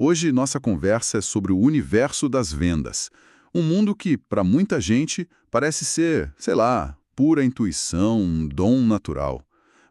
Hoje nossa conversa é sobre o universo das vendas. Um mundo que, para muita gente, parece ser, sei lá, pura intuição, um dom natural.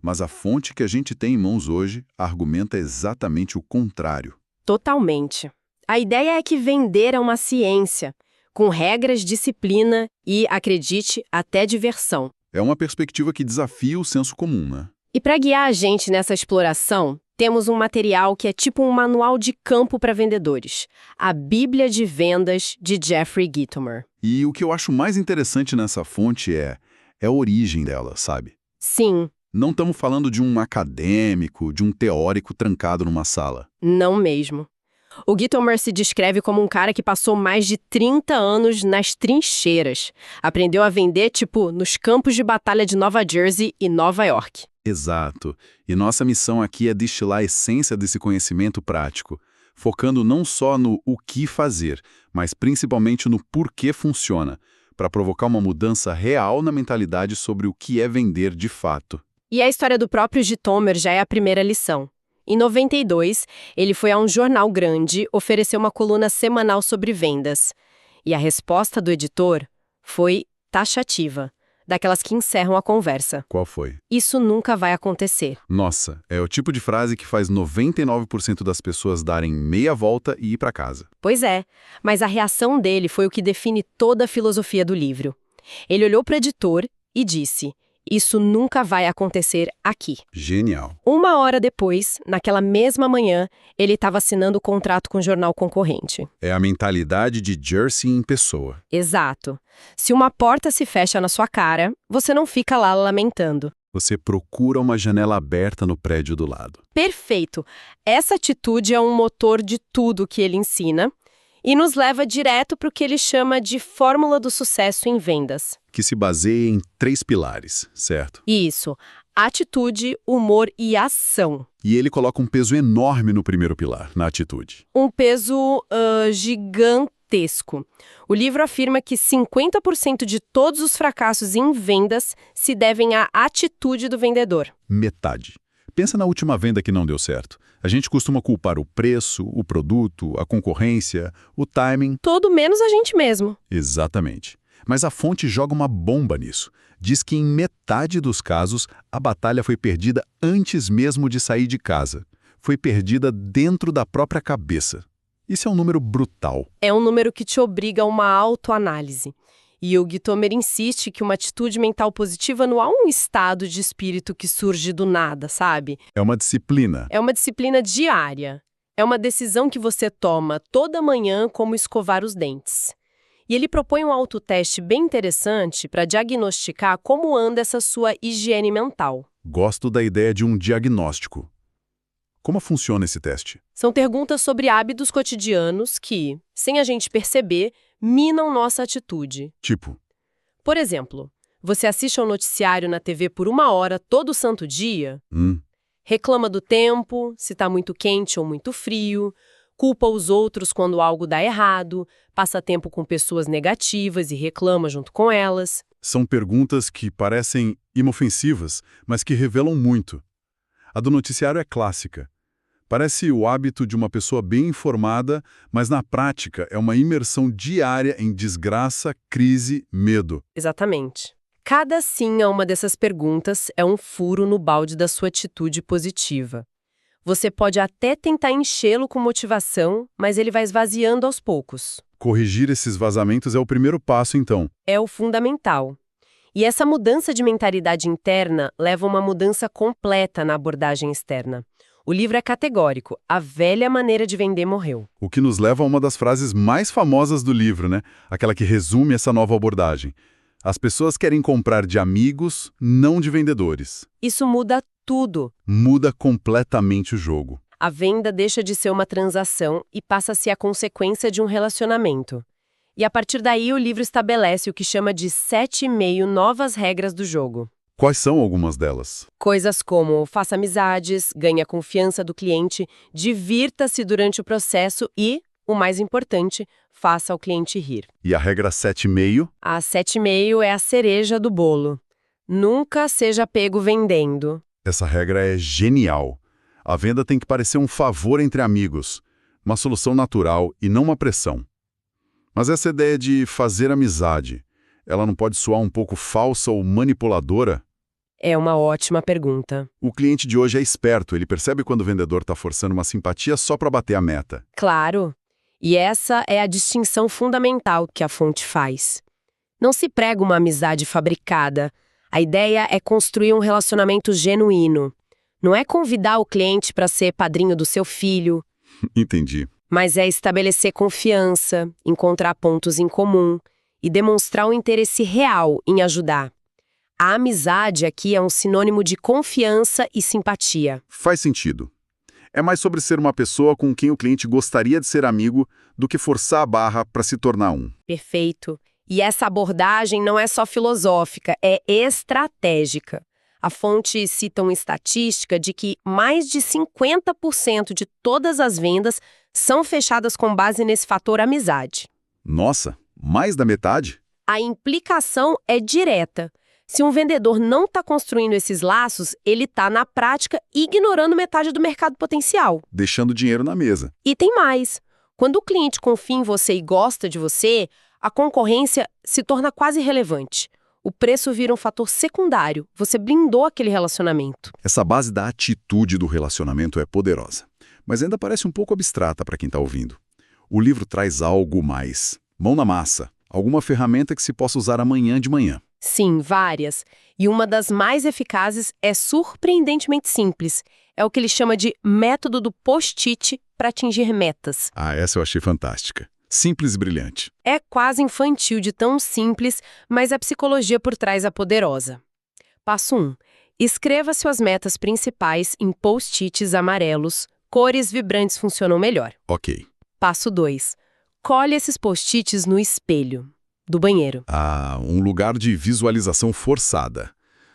Mas a fonte que a gente tem em mãos hoje argumenta exatamente o contrário. Totalmente. A ideia é que vender é uma ciência, com regras, disciplina e, acredite, até diversão. É uma perspectiva que desafia o senso comum, né? E para guiar a gente nessa exploração, temos um material que é tipo um manual de campo para vendedores, a Bíblia de Vendas de Jeffrey Gitomer. E o que eu acho mais interessante nessa fonte é a origem dela, sabe? Sim, Não estamos falando de um acadêmico, de um teórico trancado numa sala. não mesmo. O Gitomer se descreve como um cara que passou mais de 30 anos nas trincheiras. Aprendeu a vender, tipo, nos campos de batalha de Nova Jersey e Nova York. Exato. E nossa missão aqui é destilar a essência desse conhecimento prático, focando não só no o que fazer, mas principalmente no porquê funciona, para provocar uma mudança real na mentalidade sobre o que é vender de fato. E a história do próprio Gitomer já é a primeira lição. Em 92, ele foi a um jornal grande oferecer uma coluna semanal sobre vendas. E a resposta do editor foi taxativa, daquelas que encerram a conversa. Qual foi? Isso nunca vai acontecer. Nossa, é o tipo de frase que faz 99% das pessoas darem meia volta e ir para casa. Pois é, mas a reação dele foi o que define toda a filosofia do livro. Ele olhou para o editor e disse: "Isso nunca vai acontecer aqui." Genial. Uma hora depois, naquela mesma manhã, ele estava assinando o contrato com o jornal concorrente. É a mentalidade de Jersey em pessoa. Exato. Se uma porta se fecha na sua cara, você não fica lá lamentando. Você procura uma janela aberta no prédio do lado. Perfeito. Essa atitude é um motor de tudo que ele ensina e nos leva direto para o que ele chama de fórmula do sucesso em vendas. Que se baseia em 3 pilares, certo? Isso. Atitude, humor e ação. E ele coloca um peso enorme no primeiro pilar, na atitude. Um peso gigantesco. O livro afirma que 50% de todos os fracassos em vendas se devem à atitude do vendedor. Metade. Pensa na última venda que não deu certo. A gente costuma culpar o preço, o produto, a concorrência, o timing. Todo menos a gente mesmo. Exatamente. Mas a fonte joga uma bomba nisso. Diz que em metade dos casos, a batalha foi perdida antes mesmo de sair de casa. Foi perdida dentro da própria cabeça. Isso é um número brutal. É um número que te obriga a uma autoanálise. E o Gitomer insiste que uma atitude mental positiva não há um estado de espírito que surge do nada, sabe? É uma disciplina. É uma disciplina diária. É uma decisão que você toma toda manhã, como escovar os dentes. E ele propõe um autoteste bem interessante para diagnosticar como anda essa sua higiene mental. Gosto da ideia de um diagnóstico. Como funciona esse teste? São perguntas sobre hábitos cotidianos que, sem a gente perceber, minam nossa atitude. Tipo, Por exemplo, você assiste ao noticiário na TV por 1 hora todo santo dia? Reclama do tempo, se está muito quente ou muito frio, culpa os outros quando algo dá errado, passa tempo com pessoas negativas e reclama junto com elas. são perguntas que parecem inofensivas, mas que revelam muito. A do noticiário é clássica. Parece o hábito de uma pessoa bem informada, mas na prática é uma imersão diária em desgraça, crise, medo. Exatamente. Cada sim a uma dessas perguntas é um furo no balde da sua atitude positiva. Você pode até tentar enchê-lo com motivação, mas ele vai esvaziando aos poucos. Corrigir esses vazamentos é o primeiro passo, então. É o fundamental. E essa mudança de mentalidade interna leva a uma mudança completa na abordagem externa. O livro é categórico. A velha maneira de vender morreu. O que nos leva a uma das frases mais famosas do livro, né? Aquela que resume essa nova abordagem. As pessoas querem comprar de amigos, não de vendedores. Isso muda tudo. Muda completamente o jogo. A venda deixa de ser uma transação e passa a ser a consequência de um relacionamento. E a partir daí o livro estabelece o que chama de 7,5 novas regras do jogo. Quais são algumas delas? Coisas como faça amizades, ganhe a confiança do cliente, divirta-se durante o processo e, o mais importante, faça o cliente rir. E a regra 7,5? A 7,5 é a cereja do bolo. Nunca seja pego vendendo. Essa regra é genial. A venda tem que parecer um favor entre amigos. Uma solução natural e não uma pressão. Mas essa ideia de fazer amizade, ela não pode soar um pouco falsa ou manipuladora? É uma ótima pergunta. O cliente de hoje é esperto, ele percebe quando o vendedor está forçando uma simpatia só para bater a meta. Claro. E essa é a distinção fundamental que a fonte faz. Não se prega uma amizade fabricada. A ideia é construir um relacionamento genuíno. Não é convidar o cliente para ser padrinho do seu filho. Entendi. Mas é estabelecer confiança, encontrar pontos em comum e demonstrar um interesse real em ajudar. A amizade aqui é um sinônimo de confiança e simpatia. Faz sentido. É mais sobre ser uma pessoa com quem o cliente gostaria de ser amigo do que forçar a barra para se tornar um. Perfeito. E essa abordagem não é só filosófica, é estratégica. A fonte cita uma estatística de que mais de 50% de todas as vendas são fechadas com base nesse fator amizade. Nossa, mais da metade? A implicação é direta. Se um vendedor não está construindo esses laços, ele está, na prática, ignorando metade do mercado potencial. Deixando dinheiro na mesa. E tem mais. Quando o cliente confia em você e gosta de você, a concorrência se torna quase irrelevante. O preço vira um fator secundário. Você blindou aquele relacionamento. Essa base da atitude do relacionamento é poderosa, mas ainda parece um pouco abstrata para quem está ouvindo. O livro traz algo mais. Mão na massa. Alguma ferramenta que se possa usar amanhã de manhã. Sim, várias. E uma das mais eficazes é surpreendentemente simples. É o que ele chama de método do post-it para atingir metas. Ah, essa eu achei fantástica. Simples e brilhante. É quase infantil de tão simples, mas a psicologia por trás é poderosa. Passo 1. Escreva suas metas principais em post-its amarelos. Cores vibrantes funcionam melhor. Ok. Passo 2. Colhe esses post-its no espelho do banheiro. Ah, um lugar de visualização forçada.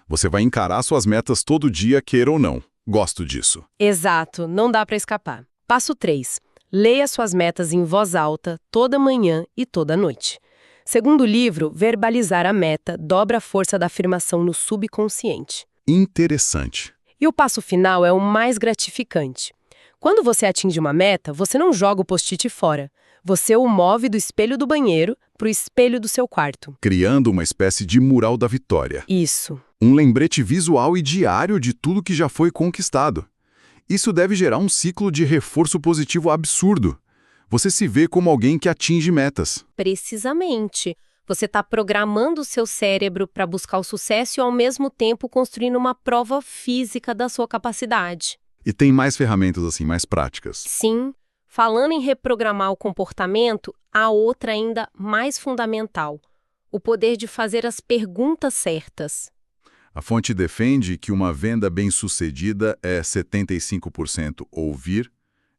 Você vai encarar suas metas todo dia, queira ou não. Gosto disso. Exato, não dá para escapar. Passo 3. Leia suas metas em voz alta, toda manhã e toda noite. Segundo o livro, verbalizar a meta dobra a força da afirmação no subconsciente. Interessante. E o passo final é o mais gratificante. Quando você atinge uma meta, você não joga o post-it fora. Você o move do espelho do banheiro para o espelho do seu quarto. Criando uma espécie de mural da vitória. Isso. Um lembrete visual e diário de tudo que já foi conquistado. Isso deve gerar um ciclo de reforço positivo absurdo. Você se vê como alguém que atinge metas. Precisamente. Você está programando o seu cérebro para buscar o sucesso e, ao mesmo tempo, construindo uma prova física da sua capacidade. E tem mais ferramentas assim, mais práticas. Sim. Falando em reprogramar o comportamento, há outra ainda mais fundamental: o poder de fazer as perguntas certas. A fonte defende que uma venda bem-sucedida é 75% ouvir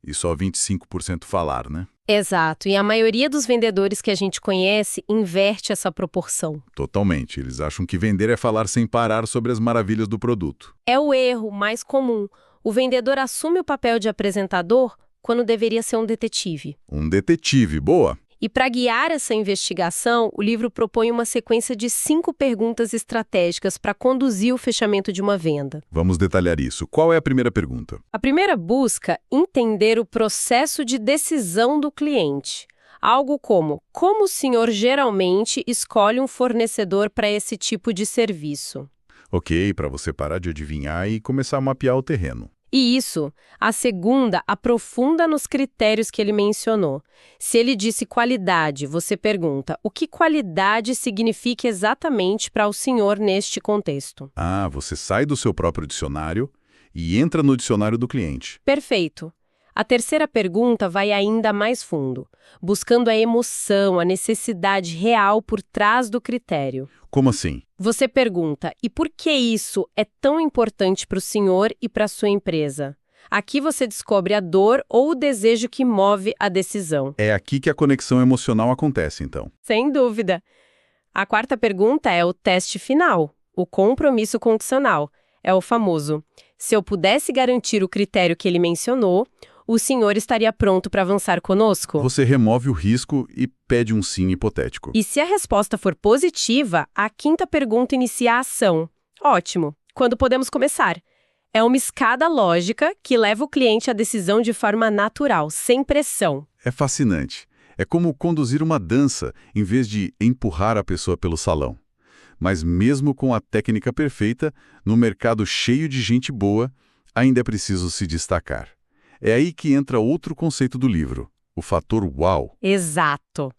e só 25% falar, né? Exato, e a maioria dos vendedores que a gente conhece inverte essa proporção. Totalmente. Eles acham que vender é falar sem parar sobre as maravilhas do produto. É o erro mais comum. O vendedor assume o papel de apresentador quando deveria ser um detetive. Um detetive, boa! E para guiar essa investigação, o livro propõe uma sequência de 5 perguntas estratégicas para conduzir o fechamento de uma venda. Vamos detalhar isso. Qual é a primeira pergunta? A primeira busca entender o processo de decisão do cliente. Algo como o senhor geralmente escolhe um fornecedor para esse tipo de serviço? Ok, para você parar de adivinhar e começar a mapear o terreno. E isso, a segunda, aprofunda nos critérios que ele mencionou. Se ele disse qualidade, você pergunta, o que qualidade significa exatamente para o senhor neste contexto? Ah, você sai do seu próprio dicionário e entra no dicionário do cliente. Perfeito. A terceira pergunta vai ainda mais fundo, buscando a emoção, a necessidade real por trás do critério. Como assim? Você pergunta, e por que isso é tão importante para o senhor e para a sua empresa? Aqui você descobre a dor ou o desejo que move a decisão. É aqui que a conexão emocional acontece, então. Sem dúvida. A quarta pergunta é o teste final, o compromisso condicional. É o famoso, se eu pudesse garantir o critério que ele mencionou, o senhor estaria pronto para avançar conosco? Você remove o risco e pede um sim hipotético. E se a resposta for positiva, a quinta pergunta inicia a ação. Ótimo. Quando podemos começar? É uma escada lógica que leva o cliente à decisão de forma natural, sem pressão. É fascinante. É como conduzir uma dança, em vez de empurrar a pessoa pelo salão. Mas mesmo com a técnica perfeita, no mercado cheio de gente boa, ainda é preciso se destacar. É aí que entra outro conceito do livro, o fator uau. Exato.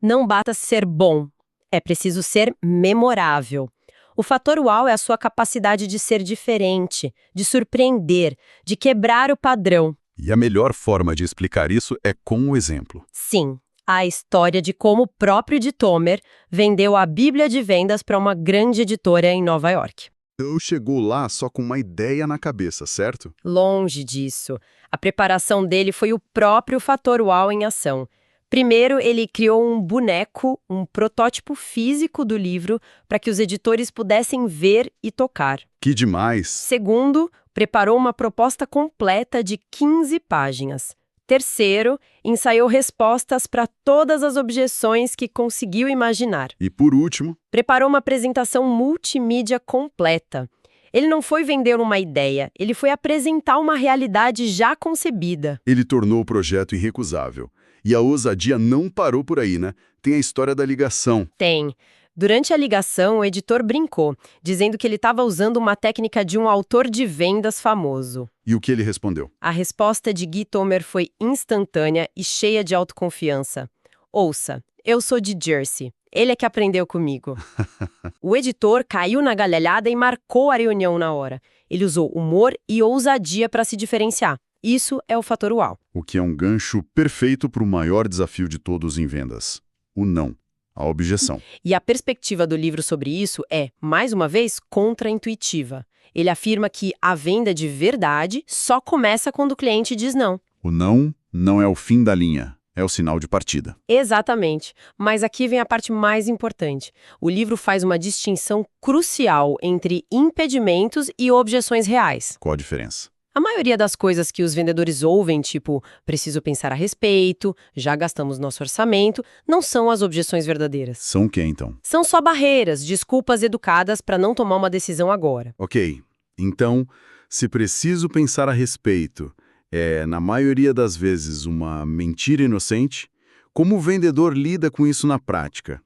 Não basta ser bom, é preciso ser memorável. O fator uau é a sua capacidade de ser diferente, de surpreender, de quebrar o padrão. E a melhor forma de explicar isso é com um exemplo. Sim, a história de como o próprio de Tomer vendeu a Bíblia de vendas para uma grande editora em Nova York. Eu chegou lá só com uma ideia na cabeça, certo? Longe disso. A preparação dele foi o próprio fator uau em ação. Primeiro, ele criou um boneco, um protótipo físico do livro, para que os editores pudessem ver e tocar. Que demais! Segundo, preparou uma proposta completa de 15 páginas. Terceiro, ensaiou respostas para todas as objeções que conseguiu imaginar. E por último, Preparou uma apresentação multimídia completa. Ele não foi vender uma ideia, ele foi apresentar uma realidade já concebida. ele tornou o projeto irrecusável. E a ousadia não parou por aí, né? Tem a história da ligação. Tem. Durante a ligação, o editor brincou, dizendo que ele estava usando uma técnica de um autor de vendas famoso. E o que ele respondeu? A resposta de Guy Tomer foi instantânea e cheia de autoconfiança. Ouça, eu sou de Jersey. Ele é que aprendeu comigo. O editor caiu na gargalhada e marcou a reunião na hora. Ele usou humor e ousadia para se diferenciar. Isso é o fator uau. O que é um gancho perfeito para o maior desafio de todos em vendas. O não. A objeção. E a perspectiva do livro sobre isso é, mais uma vez, contraintuitiva. Ele afirma que a venda de verdade só começa quando o cliente diz não. O não não é o fim da linha. É o sinal de partida. Exatamente. Mas aqui vem a parte mais importante. O livro faz uma distinção crucial entre impedimentos e objeções reais. Qual a diferença? A maioria das coisas que os vendedores ouvem, tipo, preciso pensar a respeito, já gastamos nosso orçamento, não são as objeções verdadeiras. São o que, então? São só barreiras, desculpas educadas para não tomar uma decisão agora. Ok. Então, se preciso pensar a respeito, na maioria das vezes, uma mentira inocente, como o vendedor lida com isso na prática?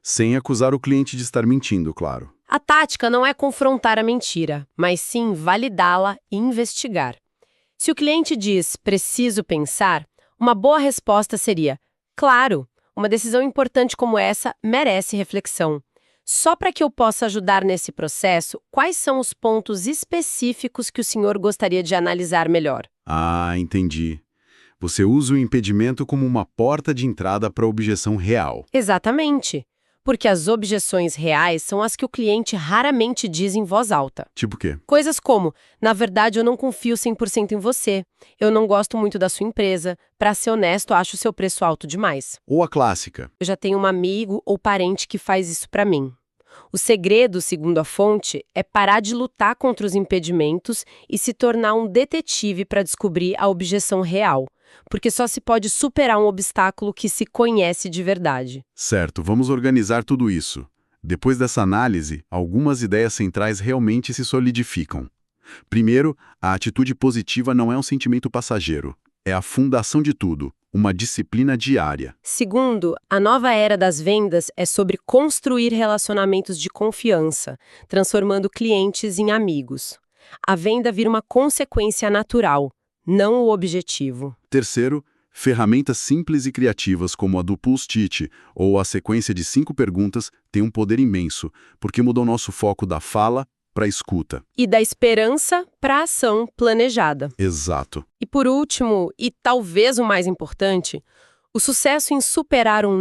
Sem acusar o cliente de estar mentindo, claro. A tática não é confrontar a mentira, mas sim validá-la e investigar. Se o cliente diz, preciso pensar, uma boa resposta seria, claro, uma decisão importante como essa merece reflexão. Só para que eu possa ajudar nesse processo, quais são os pontos específicos que o senhor gostaria de analisar melhor? Ah, entendi. Você usa o impedimento como uma porta de entrada para a objeção real. Exatamente. Porque as objeções reais são as que o cliente raramente diz em voz alta. Tipo o quê? Coisas como, na verdade eu não confio 100% em você, eu não gosto muito da sua empresa, para ser honesto, acho seu preço alto demais. Ou a clássica. Eu já tenho um amigo ou parente que faz isso para mim. O segredo, segundo a fonte, é parar de lutar contra os impedimentos e se tornar um detetive para descobrir a objeção real. Porque só se pode superar um obstáculo que se conhece de verdade. Certo, vamos organizar tudo isso. Depois dessa análise, algumas ideias centrais realmente se solidificam. Primeiro, a atitude positiva não é um sentimento passageiro. É a fundação de tudo, uma disciplina diária. Segundo, a nova era das vendas é sobre construir relacionamentos de confiança, transformando clientes em amigos. A venda vira uma consequência natural, não o objetivo. Terceiro, ferramentas simples e criativas como a do Post-it ou a sequência de 5 perguntas têm um poder imenso, porque mudam nosso foco da fala para a escuta. E da esperança para a ação planejada. Exato. E por último, e talvez o mais importante, o sucesso em superar um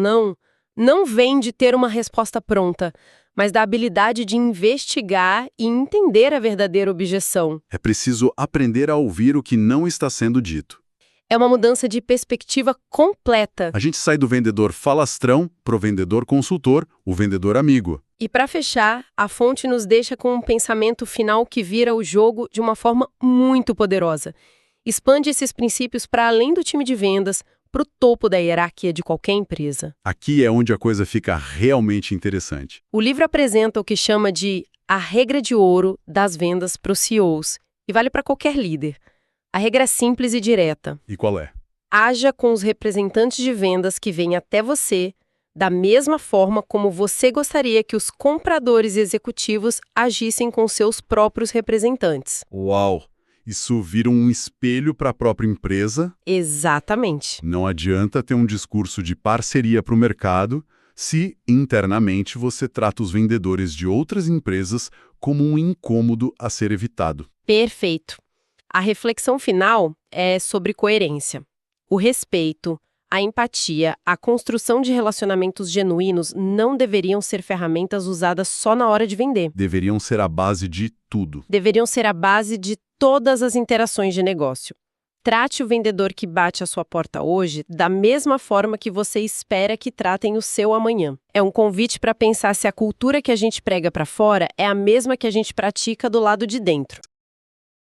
não vem de ter uma resposta pronta, mas da habilidade de investigar e entender a verdadeira objeção. É preciso aprender a ouvir o que não está sendo dito. É uma mudança de perspectiva completa. A gente sai do vendedor falastrão pro vendedor consultor, o vendedor amigo. E para fechar, a fonte nos deixa com um pensamento final que vira o jogo de uma forma muito poderosa. Expande esses princípios para além do time de vendas, para o topo da hierarquia de qualquer empresa. Aqui é onde a coisa fica realmente interessante. O livro apresenta o que chama de a regra de ouro das vendas para os CEOs, E vale para qualquer líder. A regra é simples e direta. E qual é? Haja com os representantes de vendas que vêm até você da mesma forma como você gostaria que os compradores executivos agissem com seus próprios representantes. Uau! Isso vira um espelho para a própria empresa? Exatamente. Não adianta ter um discurso de parceria para o mercado se, internamente, você trata os vendedores de outras empresas como um incômodo a ser evitado. Perfeito. A reflexão final é sobre coerência. O respeito, a empatia, a construção de relacionamentos genuínos não deveriam ser ferramentas usadas só na hora de vender. Deveriam ser a base de tudo. Deveriam ser a base de todas as interações de negócio. Trate o vendedor que bate à sua porta hoje da mesma forma que você espera que tratem o seu amanhã. É um convite para pensar se a cultura que a gente prega para fora é a mesma que a gente pratica do lado de dentro.